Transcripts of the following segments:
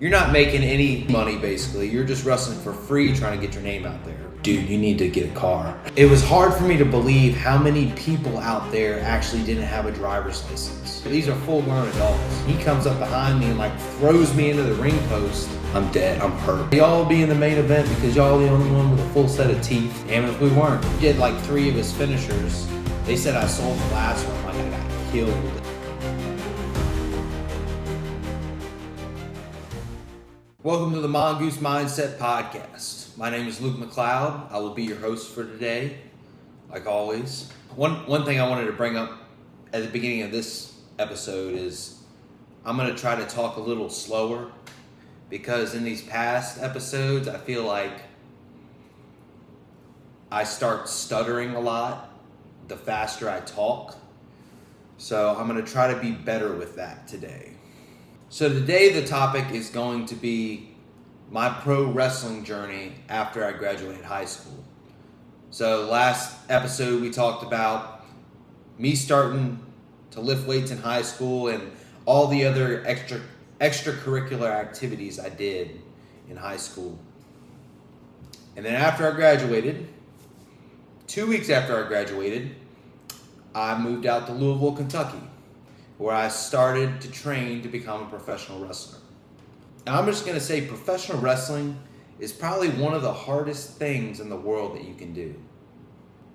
You're not making any money, basically. You're just wrestling for free, trying to get your name out there. Dude, you need to get a car. It was hard for me to believe how many people out there actually didn't have a driver's license. These are full-grown adults. He comes up behind me and throws me into the ring post. I'm dead, I'm hurt. Y'all be in the main event because y'all the only one with a full set of teeth. Damn if we weren't. He did 3 of his finishers. They said I sold the last one like I got killed. Welcome to the Mongoose Mindset Podcast. My name is Luke McLeod. I will be your host for today, like always. One thing I wanted to bring up at the beginning of this episode is I'm going to try to talk a little slower because in these past episodes, I feel like I start stuttering a lot the faster I talk. So I'm going to try to be better with that today. So today the topic is going to be my pro wrestling journey after I graduated high school. So last episode we talked about me starting to lift weights in high school and all the other extracurricular activities I did in high school. And then after I graduated, 2 weeks after I graduated, I moved out to Louisville, Kentucky, where I started to train to become a professional wrestler. And I'm just going to say professional wrestling is probably one of the hardest things in the world that you can do.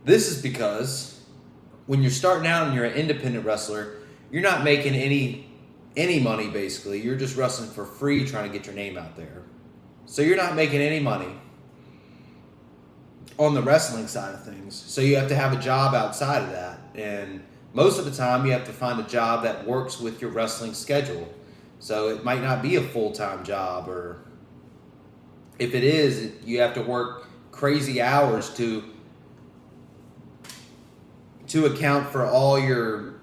This is because when you're starting out and you're an independent wrestler, you're not making any money basically. You're just wrestling for free trying to get your name out there. So you're not making any money on the wrestling side of things. So you have to have a job outside of that. And most of the time, you have to find a job that works with your wrestling schedule. So it might not be a full-time job, or if it is, you have to work crazy hours to account for all your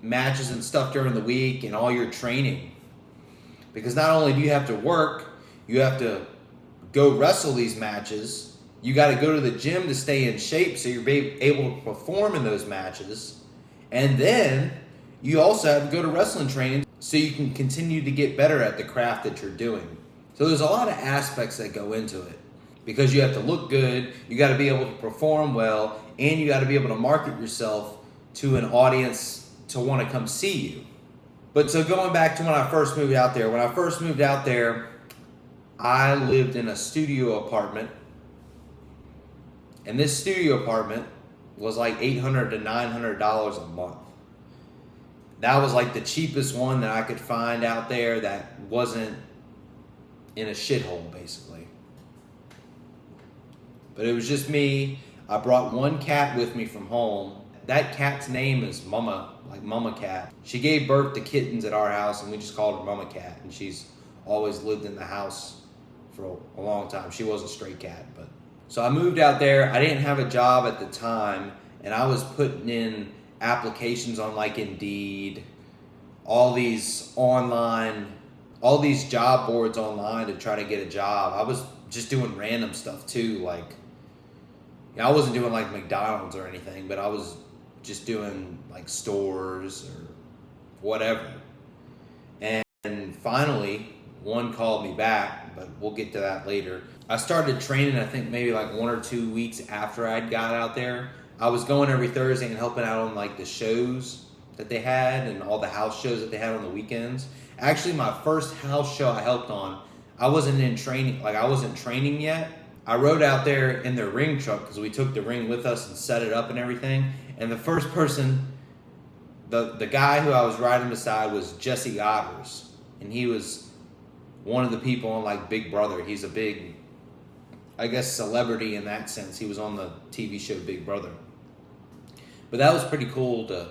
matches and stuff during the week and all your training. Because not only do you have to work, you have to go wrestle these matches. You got to go to the gym to stay in shape so you're able to perform in those matches. And then you also have to go to wrestling training so you can continue to get better at the craft that you're doing. So there's a lot of aspects that go into it because you have to look good, you got to be able to perform well, and you got to be able to market yourself to an audience to want to come see you. But so going back to when I first moved out there, I lived in a studio apartment. And this studio apartment was $800 to $900 a month. That was the cheapest one that I could find out there that wasn't in a shithole, basically. But it was just me. I brought one cat with me from home. That cat's name is Mama, Mama Cat. She gave birth to kittens at our house, and we just called her Mama Cat. And she's always lived in the house for a long time. She was a stray cat, but... So I moved out there. I didn't have a job at the time, and I was putting in applications on Indeed, all these job boards online to try to get a job. I was just doing random stuff too. I wasn't doing McDonald's or anything, but I was just doing stores or whatever. And finally, one called me back, but we'll get to that later. I started training, I think maybe 1 or 2 weeks after I'd got out there. I was going every Thursday and helping out on the shows that they had and all the house shows that they had on the weekends. Actually, my first house show I helped on, I wasn't in training, I wasn't training yet. I rode out there in their ring truck because we took the ring with us and set it up and everything. And the first person, the guy who I was riding beside was Jesse Otters. And he was one of the people on Big Brother. He's a big, celebrity in that sense. He was on the TV show Big Brother. But that was pretty cool to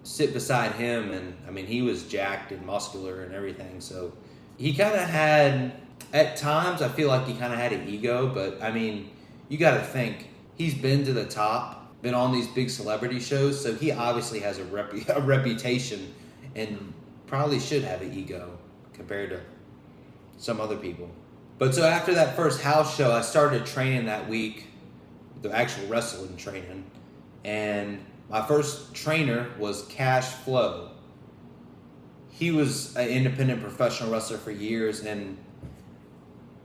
sit beside him. And he was jacked and muscular and everything. So he kind of had, at times, I feel like he kind of had an ego. But you got to think, he's been to the top, been on these big celebrity shows. So he obviously has a reputation and probably should have an ego compared to some other people. But so after that first house show, I started training that week, the actual wrestling training. And my first trainer was Cash Flow. he was an independent professional wrestler for years, and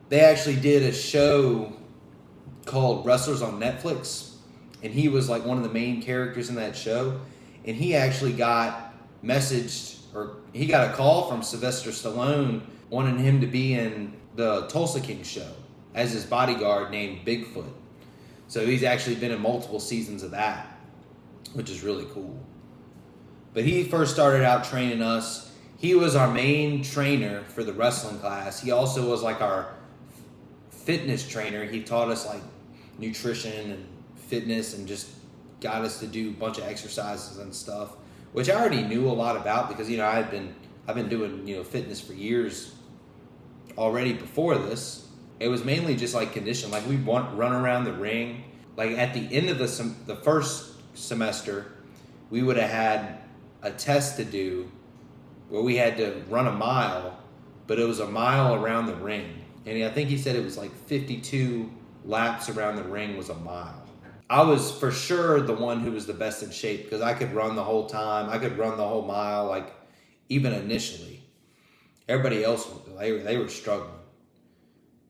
they actually did a show called Wrestlers on Netflix, and he was like one of the main characters in that show, and he actually got he got a call from Sylvester Stallone wanting him to be in the Tulsa King show as his bodyguard named Bigfoot. So he's actually been in multiple seasons of that, which is really cool. But he first started out training us. He was our main trainer for the wrestling class. He also was like our fitness trainer. He taught us like nutrition and fitness and just got us to do a bunch of exercises and stuff, which I already knew a lot about because, you know, I've been doing, you know, fitness for years already before this. It was mainly just like condition. Like we'd run around the ring. Like at the end of the first semester, we would have had a test to do where we had to run a mile, but it was a mile around the ring. And I think he said it was like 52 laps around the ring was a mile. I was for sure the one who was the best in shape because I could run the whole time. I could run the whole mile, like even initially. Everybody else, they were struggling.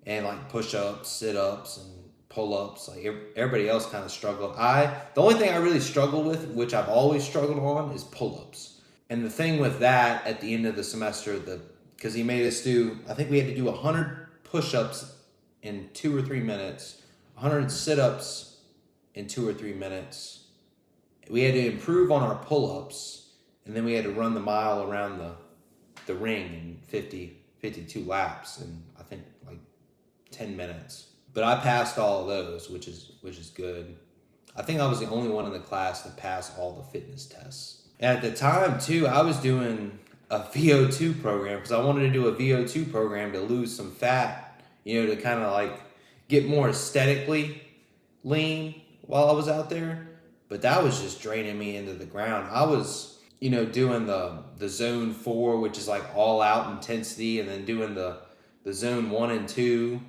And like push-ups, sit-ups, and pull-ups. Like everybody else kind of struggled. The only thing I really struggled with, which I've always struggled on, is pull-ups. And the thing with that at the end of the semester, because he made us do, I think we had to do 100 push-ups in 2 or 3 minutes, 100 sit-ups in 2 or 3 minutes. We had to improve on our pull-ups, and then we had to run the mile around the ring in 52 laps in, I think, like 10 minutes. But I passed all of those, which is good. I think I was the only one in the class that passed all the fitness tests. And at the time, too, I was doing a VO2 program because I wanted to do a VO2 program to lose some fat, you know, to kind of like get more aesthetically lean while I was out there. But that was just draining me into the ground. I was, you know, doing the zone 4, which is like all out intensity, and then doing the zone 1 and 2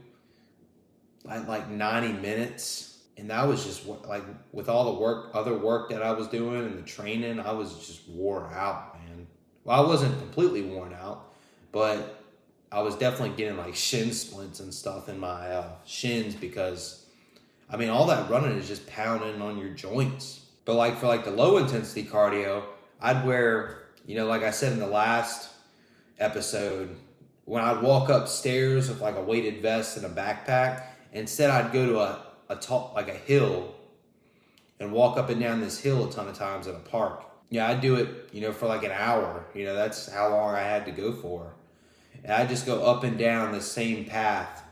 at like 90 minutes. And that was just like with all the other work that I was doing and the training, I was just wore out, man. Well, I wasn't completely worn out, but I was definitely getting like shin splints and stuff in my shins because, I mean, all that running is just pounding on your joints. But like for like the low intensity cardio, I'd wear, you know, like I said in the last episode, when I'd walk upstairs with like a weighted vest and a backpack, instead I'd go to a hill and walk up and down this hill a ton of times in a park. Yeah, I'd do it, you know, for like an hour. You know, that's how long I had to go for. And I'd just go up and down the same path.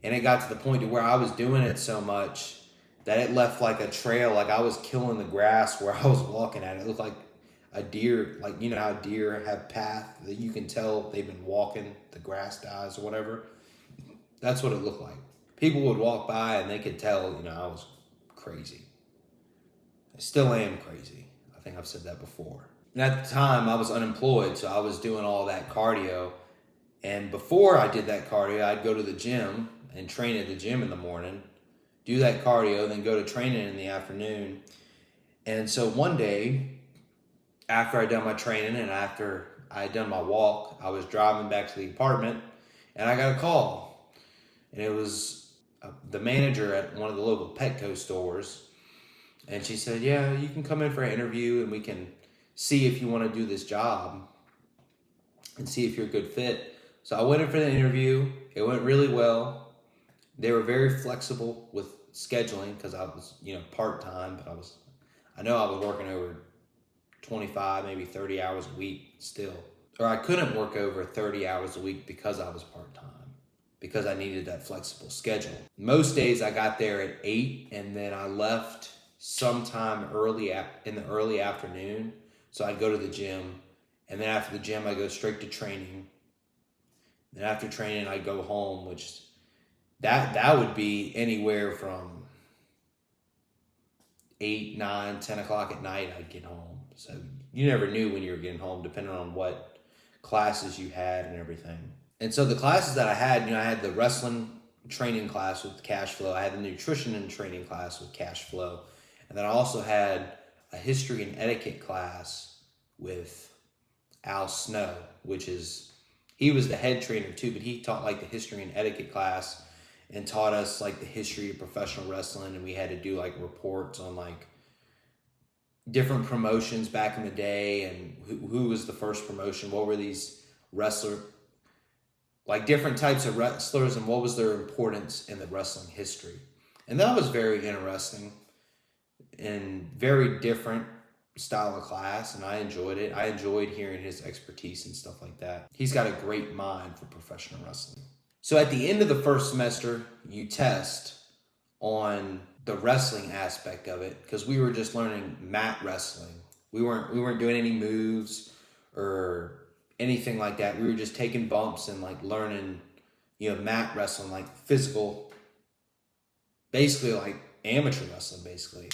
And it got to the point to where I was doing it so much that it left like a trail, like I was killing the grass where I was walking at. It looked like a deer, like, you know how deer have path that you can tell they've been walking, the grass dies or whatever. That's what it looked like. People would walk by and they could tell, you know, I was crazy. I still am crazy. I think I've said that before. And at the time I was unemployed, so I was doing all that cardio. And before I did that cardio, I'd go to the gym and train at the gym in the morning, do that cardio, then go to training in the afternoon. And so one day, after I'd done my training and after I'd done my walk, I was driving back to the apartment and I got a call. And it was the manager at one of the local Petco stores. And she said, yeah, you can come in for an interview and we can see if you want to do this job and see if you're a good fit. So I went in for the interview. It went really well. They were very flexible with scheduling because I was, you know, part-time, but I know I was working over 25, maybe 30 hours a week still. Or I couldn't work over 30 hours a week because I was part-time, because I needed that flexible schedule. Most days I got there at 8 and then I left sometime in the early afternoon. So I'd go to the gym, and then after the gym I'd go straight to training. Then after training I'd go home, which that would be anywhere from 8, 9, 10 o'clock at night I'd get home. So you never knew when you were getting home, depending on what classes you had and everything. And so the classes that I had, you know, I had the wrestling training class with cash flow. I had the nutrition and training class with cash flow. And then I also had a history and etiquette class with Al Snow, he was the head trainer too, but he taught like the history and etiquette class and taught us like the history of professional wrestling, and we had to do like reports on like different promotions back in the day and who was the first promotion, what were these like different types of wrestlers and what was their importance in the wrestling history. And that was very interesting and very different style of class, and I enjoyed it. I enjoyed hearing his expertise and stuff like that. He's got a great mind for professional wrestling. So at the end of the first semester, you test on the wrestling aspect of it, because we were just learning mat wrestling. We weren't doing any moves or anything like that. We were just taking bumps and like learning, mat wrestling, like physical, basically like amateur wrestling, basically.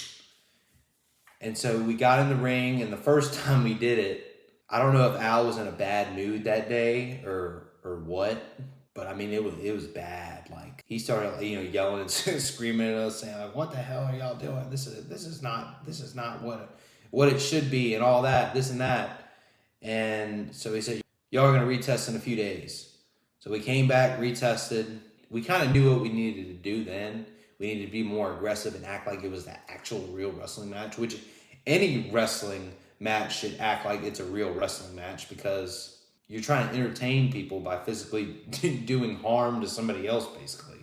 And so we got in the ring, and the first time we did it, I don't know if Al was in a bad mood that day or what, but I mean, it was bad. Like he started, yelling and screaming at us, saying like, "What the hell are y'all doing? This is not what it should be, and all that, this and that." And so he said, "Y'all are gonna retest in a few days." So we came back, retested. We kind of knew what we needed to do then. We needed to be more aggressive and act like it was the actual real wrestling match, which any wrestling match should act like it's a real wrestling match, because you're trying to entertain people by physically doing harm to somebody else, basically.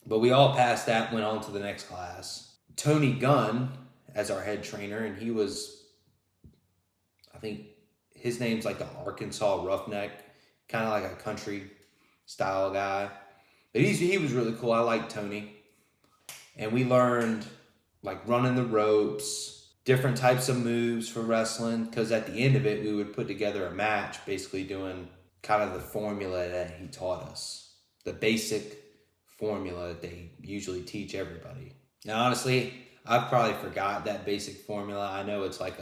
But we all passed that, went on to the next class. Tony Gunn as our head trainer, and he was, I think his name's like the Arkansas Roughneck, kind of like a country style guy. But he was really cool. I liked Tony. And we learned like running the ropes, different types of moves for wrestling, because at the end of it, we would put together a match, basically doing kind of the formula that he taught us, the basic formula that they usually teach everybody. Now, honestly, I've probably forgot that basic formula. I know it's like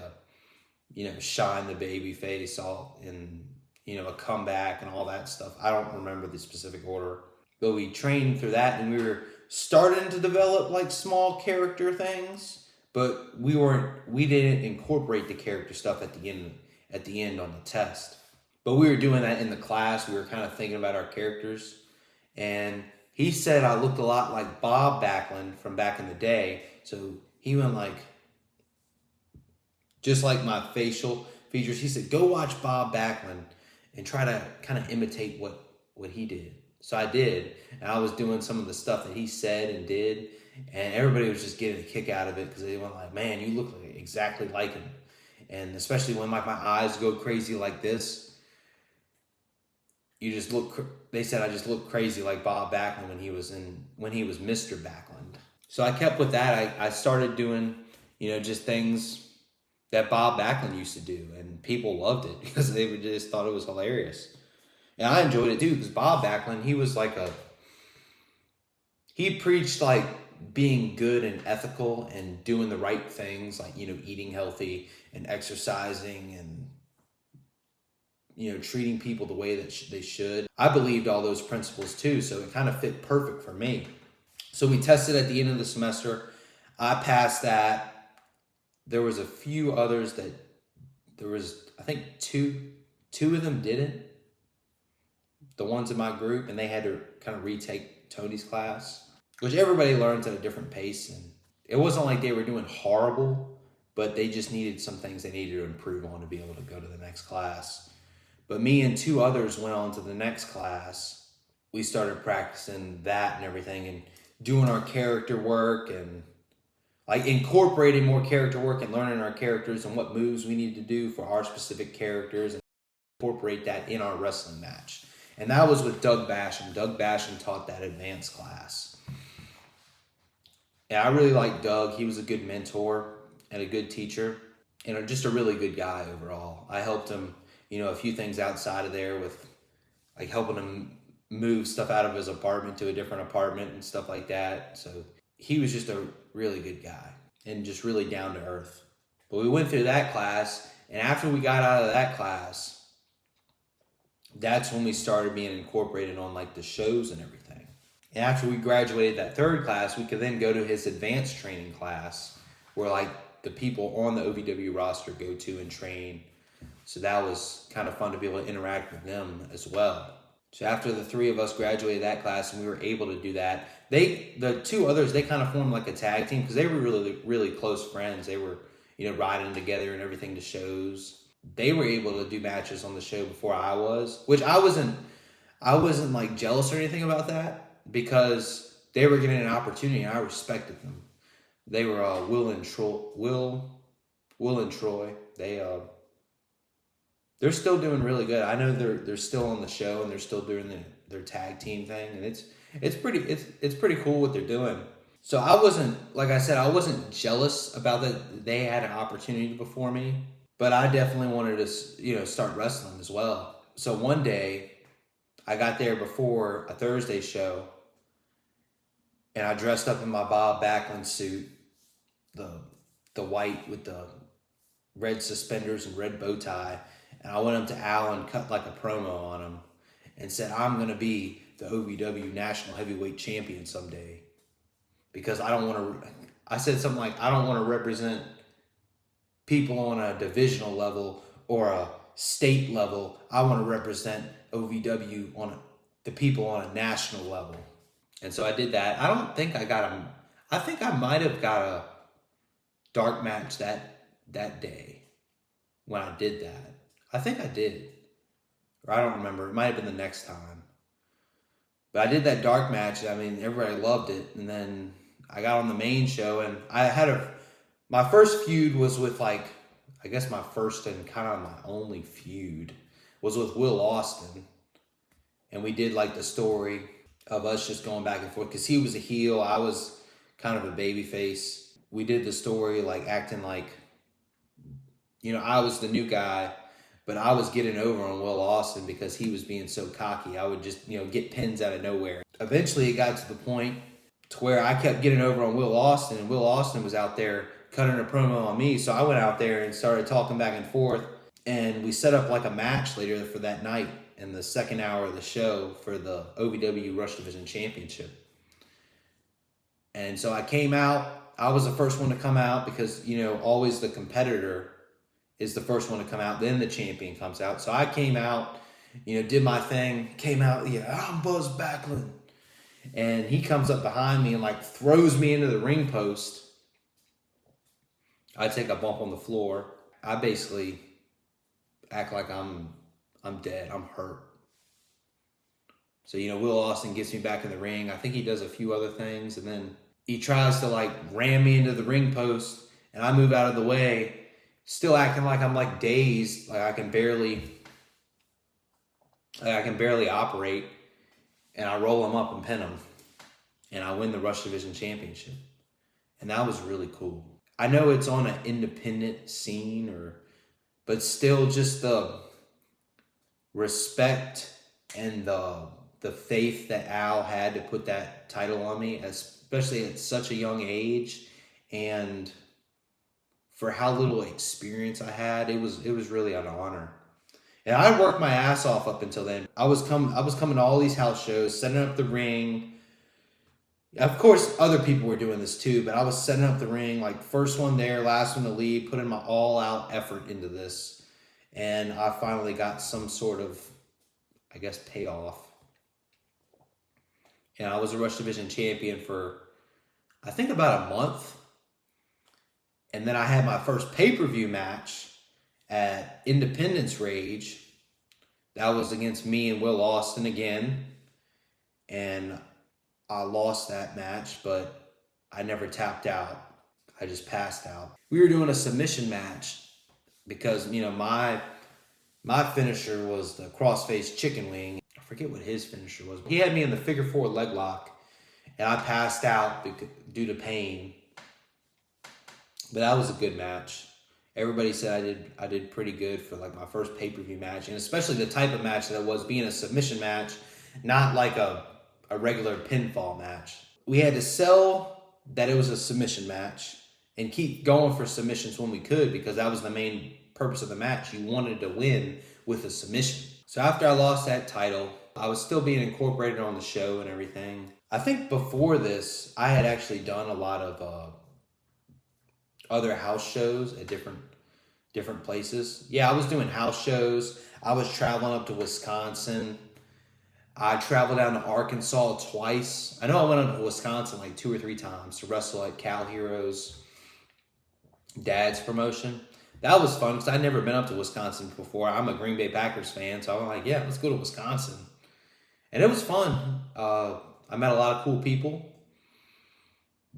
shine the baby face all in, a comeback and all that stuff. I don't remember the specific order, but we trained through that, and we were starting to develop like small character things, but we didn't incorporate the character stuff at the end on the test. But we were doing that in the class. We were kind of thinking about our characters, and he said I looked a lot like Bob Backlund from back in the day. So he went like, just like my facial features, he said, go watch Bob Backlund and try to kind of imitate what he did. So I did, and I was doing some of the stuff that he said and did, and everybody was just getting a kick out of it, because they went like, man, you look like exactly like him. And especially when like my eyes go crazy like this, they said I just looked crazy like Bob Backlund when he was Mr. Backlund. So I kept with that. I started doing, just things that Bob Backlund used to do, and people loved it because they just thought it was hilarious. And I enjoyed it too, because Bob Backlund, he was like he preached like being good and ethical and doing the right things, like, eating healthy and exercising and, treating people the way that they should. I believed all those principles too, so it kind of fit perfect for me. So we tested at the end of the semester. I passed that. There was a few others I think two of them didn't. The ones in my group, and they had to kind of retake Tony's class, which everybody learns at a different pace. And it wasn't like they were doing horrible, but they just needed some things they needed to improve on to be able to go to the next class. But me and two others went on to the next class. We started practicing that and everything, and doing our character work, and like incorporating more character work and learning our characters and what moves we need to do for our specific characters, and incorporate that in our wrestling match. And that was with Doug Basham. Doug Basham taught that advanced class. And I really liked Doug. He was a good mentor and a good teacher, and just a really good guy overall. I helped him, a few things outside of there with like helping him move stuff out of his apartment to a different apartment and stuff like that. So he was just a really good guy and just really down to earth. But we went through that class, and after we got out of that class, that's when we started being incorporated on like the shows and everything. And after we graduated that third class, we could then go to his advanced training class, where like the people on the OVW roster go to and train So that was kind of fun to be able to interact with them as well. So after the three of us graduated that class and we were able to do that, the two others, they kind of formed like a tag team because they were really, really close friends. They were, riding together and everything to shows. They were able to do matches on the show before I was, which I wasn't like jealous or anything about that because they were getting an opportunity and I respected them. They were Will and Troy. They're still doing really good. I know they're still on the show and they're still doing their tag team thing, and it's pretty cool what they're doing. So I wasn't jealous about that they had an opportunity before me, but I definitely wanted to start wrestling as well. So one day I got there before a Thursday show, and I dressed up in my Bob Backlund suit, the white with the red suspenders and red bow tie. And I went up to Al and cut like a promo on him and said, I'm going to be the OVW National Heavyweight Champion someday. Because I said something like, I don't want to represent people on a divisional level or a state level. I want to represent OVW the people on a national level. And so I did that. I don't think I think I might have got a dark match that day when I did that. I think I did. Or I don't remember. It might have been the next time. But I did that dark match. I mean, everybody loved it. And then I got on the main show, and I had my first feud was with my first and kind of my only feud was with Will Austin. And we did like the story of us just going back and forth because he was a heel. I was kind of a baby face. We did the story like acting like, I was the new guy. But I was getting over on Will Austin because he was being so cocky. I would just, get pins out of nowhere. Eventually, it got to the point to where I kept getting over on Will Austin, and Will Austin was out there cutting a promo on me. So I went out there and started talking back and forth, and we set up like a match later for that night in the second hour of the show for the OVW Rush Division Championship. And so I came out. I was the first one to come out because, always the competitor is the first one to come out, then the champion comes out. So I came out, did my thing, came out, I'm Buzz Backlund. And he comes up behind me and like throws me into the ring post. I take a bump on the floor. I basically act like I'm dead, I'm hurt. So, Will Austin gets me back in the ring. I think he does a few other things, and then he tries to like ram me into the ring post, and I move out of the way, still acting like I'm like dazed, like I can barely operate, and I roll him up and pin him, and I win the Rush Division Championship, and that was really cool. I know it's on an independent scene, but still, just the respect and the faith that Al had to put that title on me, especially at such a young age, and for how little experience I had, it was really an honor. And I worked my ass off up until then. I was coming to all these house shows, setting up the ring. Of course, other people were doing this too, but I was setting up the ring, like first one there, last one to leave, putting my all-out effort into this. And I finally got some sort of, payoff. And I was a Rush Division champion for, I think, about a month. And then I had my first pay-per-view match at Independence Rage. That was against me and Will Austin again. And I lost that match, but I never tapped out. I just passed out. We were doing a submission match because, my finisher was the crossface chicken wing. I forget what his finisher was. He had me in the figure 4 leg lock, and I passed out due to pain. But that was a good match. Everybody said I did pretty good for like my first pay-per-view match, and especially the type of match that it was, being a submission match, not like a regular pinfall match. We had to sell that it was a submission match and keep going for submissions when we could, because that was the main purpose of the match. You wanted to win with a submission. So after I lost that title, I was still being incorporated on the show and everything. I think before this, I had actually done a lot of other house shows at different different places. Yeah, I was doing house shows. I was traveling up to Wisconsin. I traveled down to Arkansas twice. I know I went up to Wisconsin like 2 or 3 times to wrestle at Cal Heroes' dad's promotion. That was fun because I'd never been up to Wisconsin before. I'm a Green Bay Packers fan, so I'm like, yeah, let's go to Wisconsin. And it was fun. I met a lot of cool people.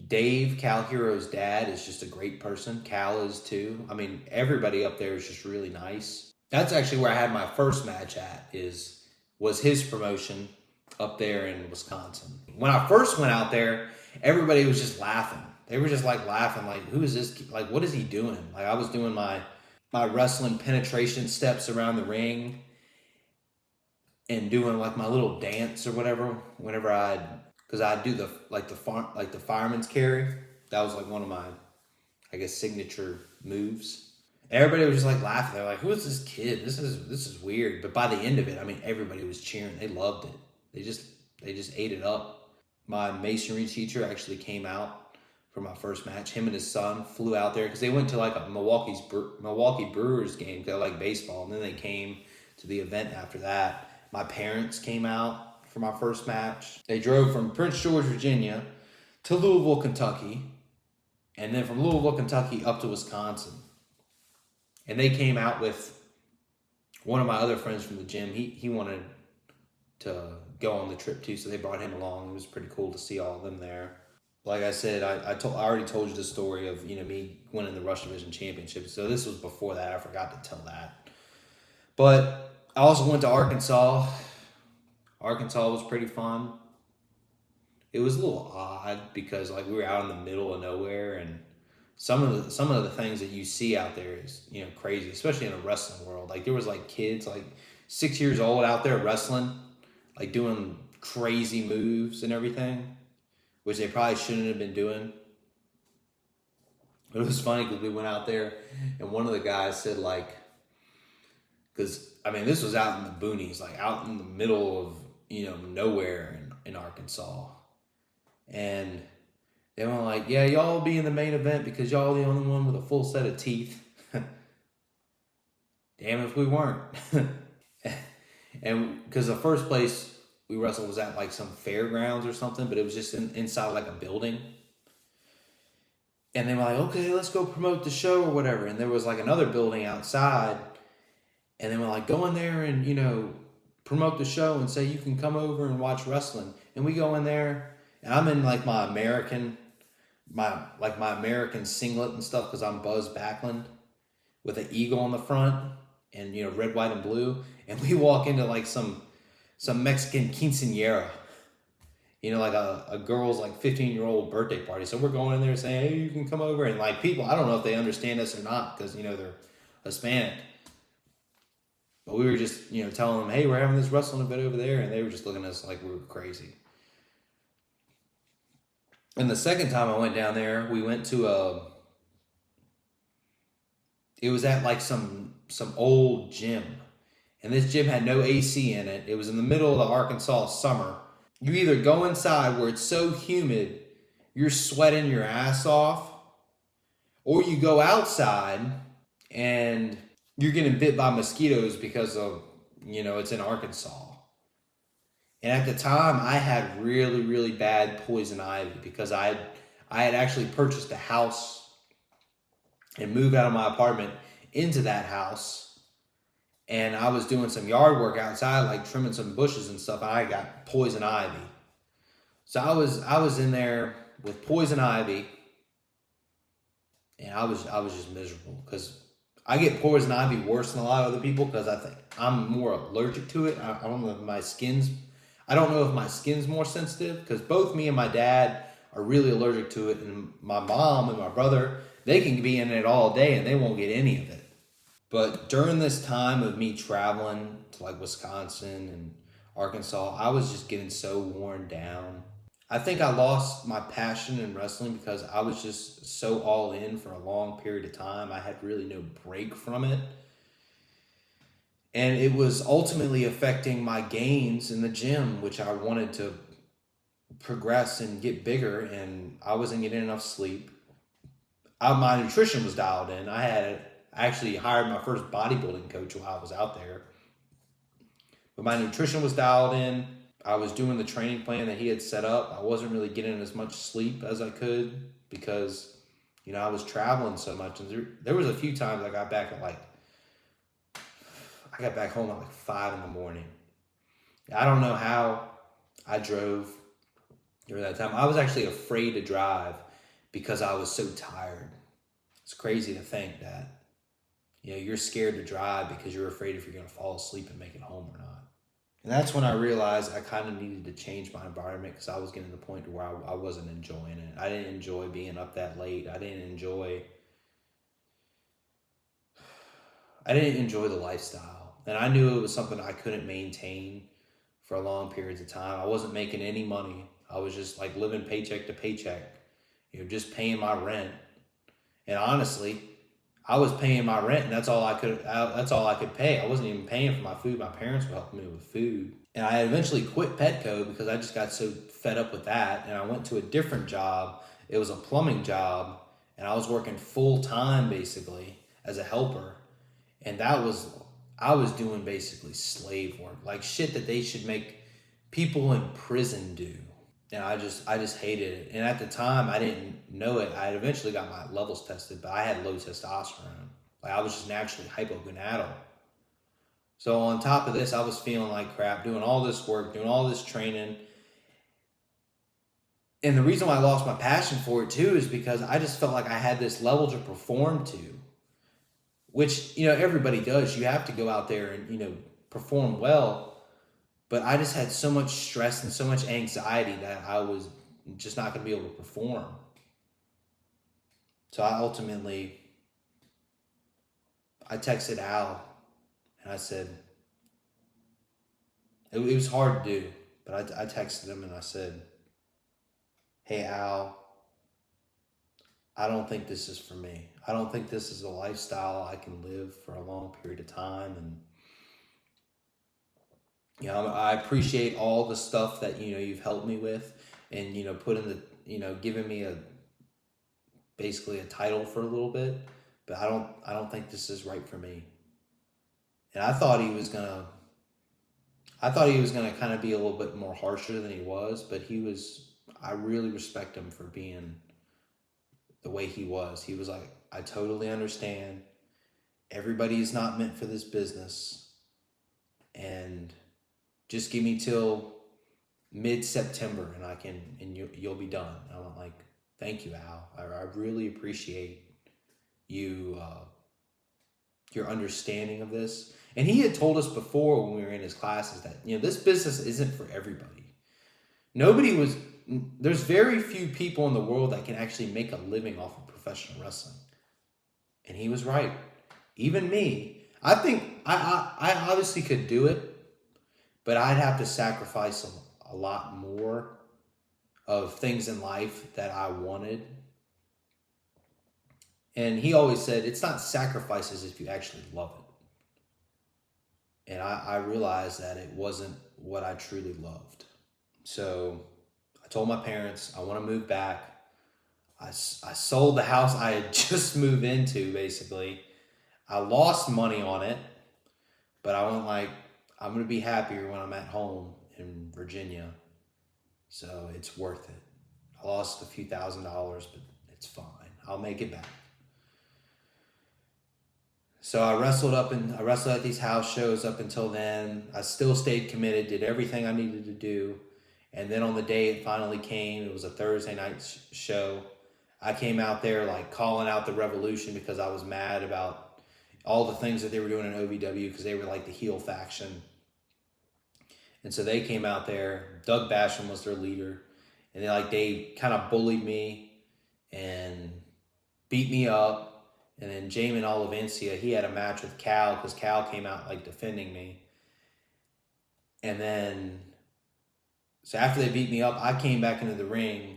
Dave, Cal Hero's dad, is just a great person. Cal is too. I mean, everybody up there is just really nice. That's actually where I had my first match at, was his promotion up there in Wisconsin. When I first went out there, everybody was just laughing. They were just like laughing, like, who is this? Like, what is he doing? Like, I was doing my wrestling penetration steps around the ring and doing like my little dance or whatever whenever because I'd do the fireman's carry. That was like one of my, I guess, signature moves. Everybody was just like laughing. They're like, who is this kid? This is weird. But by the end of it, I mean, everybody was cheering. They loved it. They just ate it up. My masonry teacher actually came out for my first match. Him and his son flew out there because they went to like a Milwaukee Brewers game. They like baseball, and then they came to the event after that. My parents came out for my first match. They drove from Prince George, Virginia to Louisville, Kentucky, and then from Louisville, Kentucky up to Wisconsin. And they came out with one of my other friends from the gym. He wanted to go on the trip too, so they brought him along. It was pretty cool to see all of them there. Like I said, I already told you the story of me winning the Rush Division Championship. So this was before that. I forgot to tell that. But I also went to Arkansas. Arkansas was pretty fun. It was a little odd because like we were out in the middle of nowhere, and some of the things that you see out there is crazy, especially in a wrestling world. Like there was like kids like 6 years old out there wrestling, like doing crazy moves and everything, which they probably shouldn't have been doing. But it was funny because we went out there and one of the guys said like, because I mean this was out in the boonies, like out in the middle of nowhere in Arkansas, and they were like, yeah, y'all will be in the main event because y'all are the only one with a full set of teeth. Damn if we weren't. And because the first place we wrestled was at like some fairgrounds or something, but it was just inside like a building. And they were like, okay, let's go promote the show or whatever. And there was like another building outside. And they were like, go in there and, promote the show and say you can come over and watch wrestling. And we go in there, and I'm in like my American singlet and stuff because I'm Buzz Backlund with an eagle on the front and red, white, and blue. And we walk into like some Mexican quinceañera, like a girl's like 15-year-old birthday party. So we're going in there saying, hey, you can come over. And like people, I don't know if they understand us or not because they're Hispanic. But we were just, telling them, hey, we're having this wrestling event over there. And they were just looking at us like we were crazy. And the second time I went down there, we went to it was at like some old gym. And this gym had no AC in it. It was in the middle of the Arkansas summer. You either go inside where it's so humid, you're sweating your ass off, or you go outside and you're getting bit by mosquitoes because of, it's in Arkansas. And at the time, I had really, really bad poison ivy because I had actually purchased a house and moved out of my apartment into that house. And I was doing some yard work outside, like trimming some bushes and stuff, and I got poison ivy. So I was in there with poison ivy, and I was just miserable because I get poison ivy worse than a lot of other people because I think I'm more allergic to it. I don't know if my skin's more sensitive because both me and my dad are really allergic to it, and my mom and my brother, they can be in it all day and they won't get any of it. But during this time of me traveling to like Wisconsin and Arkansas, I was just getting so worn down. I think I lost my passion in wrestling because I was just so all in for a long period of time. I had really no break from it. And it was ultimately affecting my gains in the gym, which I wanted to progress and get bigger, and I wasn't getting enough sleep. My nutrition was dialed in. I I actually hired my first bodybuilding coach while I was out there. But my nutrition was dialed in. I was doing the training plan that he had set up. I wasn't really getting as much sleep as I could because, I was traveling so much. And there was a few times I got back home at 5 a.m. I don't know how I drove during that time. I was actually afraid to drive because I was so tired. It's crazy to think that, you're scared to drive because you're afraid if you're going to fall asleep and make it home or not. And that's when I realized I kind of needed to change my environment because I was getting to the point where I wasn't enjoying it. I didn't enjoy being up that late. I didn't enjoy the lifestyle. And I knew it was something I couldn't maintain for long periods of time. I wasn't making any money. I was just living paycheck to paycheck, just paying my rent. And honestly, I was paying my rent, and that's all I could pay. I wasn't even paying for my food. My parents were helping me with food. And I eventually quit Petco because I just got so fed up with that. And I went to a different job. It was a plumbing job, and I was working full time basically as a helper. And I was doing basically slave work, like shit that they should make people in prison do. And I just hated it. And at the time, I didn't know it. I had eventually got my levels tested, but I had low testosterone. I was just naturally hypogonadal. So on top of this, I was feeling like crap, doing all this work, doing all this training. And the reason why I lost my passion for it too is because I just felt like I had this level to perform to, which, everybody does. You have to go out there and, perform well. But I just had so much stress and so much anxiety that I was just not going to be able to perform. So I texted Al and I said, it was hard to do, but I texted him and I said, hey Al, I don't think this is for me. I don't think this is a lifestyle I can live for a long period of time. And I appreciate all the stuff that, you've helped me with and, giving me basically a title for a little bit, but I don't think this is right for me. And I thought he was gonna kind of be a little bit more harsher than he was, but I really respect him for being the way he was. He was like, I totally understand. Everybody is not meant for this business. And just give me till mid-September and you'll be done. And I'm like, thank you, Al. I really appreciate you, your understanding of this. And he had told us before when we were in his classes that, this business isn't for everybody. There's very few people in the world that can actually make a living off of professional wrestling. And he was right. Even me. I think I obviously could do it, but I'd have to sacrifice a lot more of things in life that I wanted. And he always said, it's not sacrifices if you actually love it. And I realized that it wasn't what I truly loved. So I told my parents, I want to move back. I sold the house I had just moved into, basically. I lost money on it, but I went I'm going to be happier when I'm at home in Virginia. So it's worth it. I lost a few $1,000s, but it's fine. I'll make it back. So I wrestled at these house shows up until then. I still stayed committed, did everything I needed to do. And then on the day it finally came, it was a Thursday night show. I came out there calling out the Revolution because I was mad about all the things that they were doing in OVW because they were the heel faction. And so they came out there. Doug Basham was their leader. And they kind of bullied me and beat me up. And then Jamin Olivencia, he had a match with Cal because Cal came out defending me. And then, so after they beat me up, I came back into the ring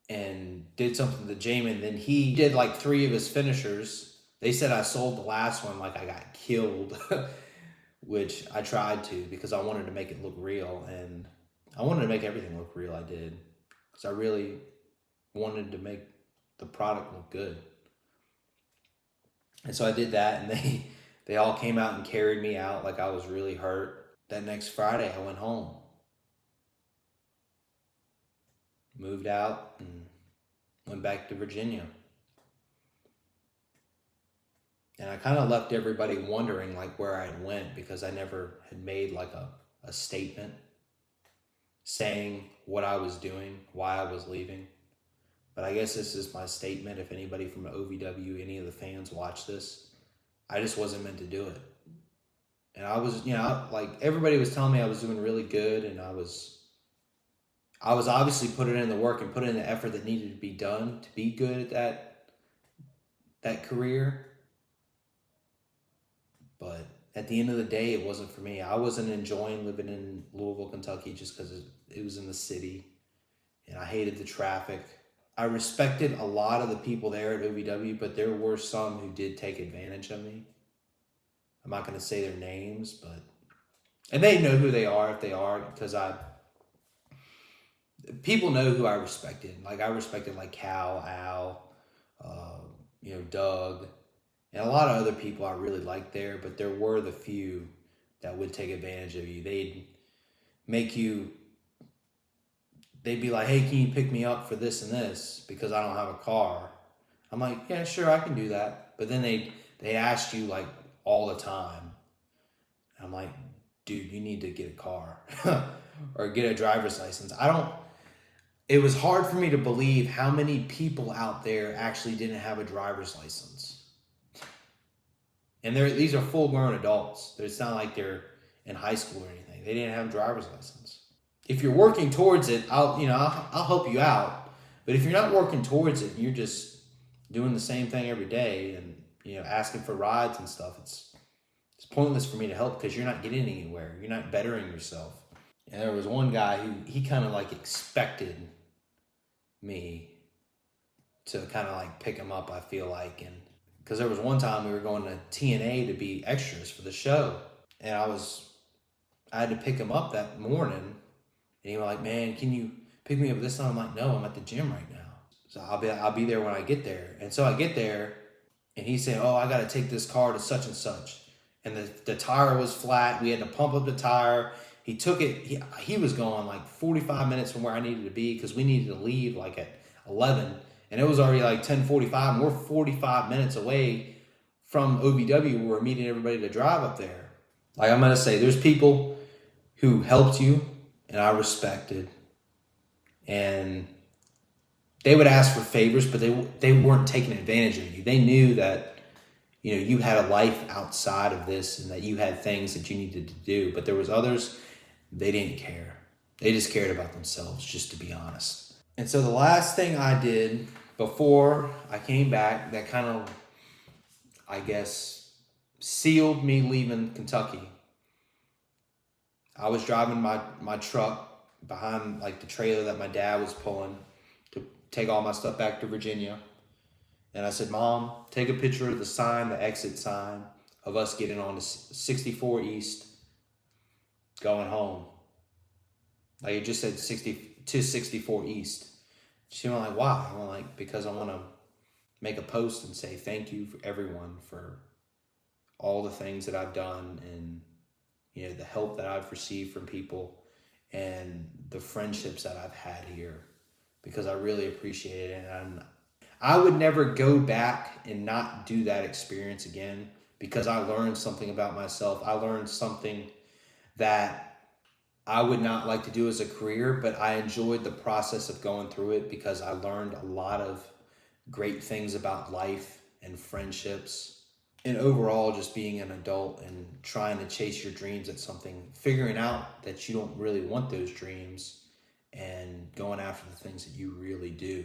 and did something to Jamin. Then he did 3 of his finishers. They said I sold the last one I got killed, which I tried to because I wanted to make it look real. And I wanted to make everything look real. I did. Because I really wanted to make the product look good. And so I did that, and they all came out and carried me out like I was really hurt. That next Friday, I went home. Moved out and went back to Virginia. And I kind of left everybody wondering like where I had went, because I never had made like a statement saying what I was doing, why I was leaving. But I guess this is my statement. If anybody from OVW, any of the fans watch this, I just wasn't meant to do it. And I was, like everybody was telling me I was doing really good, and I was obviously putting in the work and putting in the effort that needed to be done to be good at that career. But at the end of the day, it wasn't for me. I wasn't enjoying living in Louisville, Kentucky, just because it was in the city, and I hated the traffic. I respected a lot of the people there at OVW, but there were some who did take advantage of me. I'm not going to say their names, and they know who they are if they are, because people know who I respected. Like I respected like Cal, Al, Doug, and a lot of other people I really liked there, but there were the few that would take advantage of you. They'd be like, hey, can you pick me up for this and this because I don't have a car? I'm like, yeah, sure, I can do that. But then they asked you like all the time. I'm like, dude, you need to get a car or get a driver's license. It was hard for me to believe how many people out there actually didn't have a driver's license. And these are full-grown adults. It's not like they're in high school or anything. They didn't have a driver's license. If you're working towards it, I'll help you out. But if you're not working towards it, you're just doing the same thing every day and asking for rides and stuff. It's pointless for me to help, because you're not getting anywhere. You're not bettering yourself. And there was one guy who he kind of like expected me to kind of like pick him up, I feel like. And because there was one time we were going to TNA to be extras for the show, and I had to pick him up that morning, and he was like, man, can you pick me up this time? I'm like, no, I'm at the gym right now. So I'll be there when I get there. And so I get there, and he said, oh, I got to take this car to such and such. And the tire was flat. We had to pump up the tire. He took it. He was going like 45 minutes from where I needed to be, because we needed to leave like at 11. And it was already like 10:45, and we're 45 minutes away from OVW where we're meeting everybody to drive up there. Like I'm going to say, there's people who helped you, and I respected. And they would ask for favors, but they weren't taking advantage of you. They knew that you had a life outside of this, and that you had things that you needed to do. But there was others, they didn't care. They just cared about themselves, just to be honest. And so the last thing I did before I came back that kind of, I guess, sealed me leaving Kentucky. I was driving my truck behind like the trailer that my dad was pulling to take all my stuff back to Virginia. And I said, Mom, take a picture of the exit sign of us getting on to 64 East, going home. Like it just said 64 East. She went like, why? I went like, because I want to make a post and say thank you for everyone for all the things that I've done, and the help that I've received from people, and the friendships that I've had here, because I really appreciate it. And I would never go back and not do that experience again, because I learned something about myself. I learned something that I would not like to do as a career, but I enjoyed the process of going through it, because I learned a lot of great things about life and friendships, and overall just being an adult and trying to chase your dreams at something, figuring out that you don't really want those dreams, and going after the things that you really do.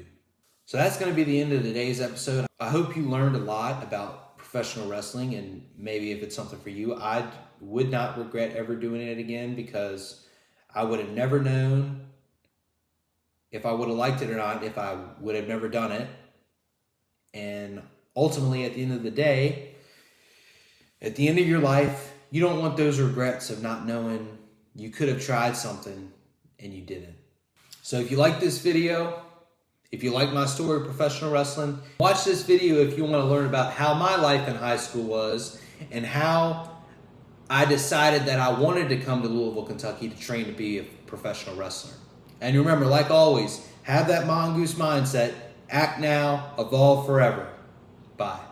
So that's going to be the end of today's episode. I hope you learned a lot about professional wrestling, and maybe if it's something for you. I would not regret ever doing it again, because I would have never known if I would have liked it or not if I would have never done it. And ultimately, at the end of the day, at the end of your life, you don't want those regrets of not knowing you could have tried something and you didn't. So if you like this video, If you like my story of professional wrestling, watch this video if you want to learn about how my life in high school was and how I decided that I wanted to come to Louisville, Kentucky to train to be a professional wrestler. And remember, like always, have that mongoose mindset. Act now, evolve forever. Bye.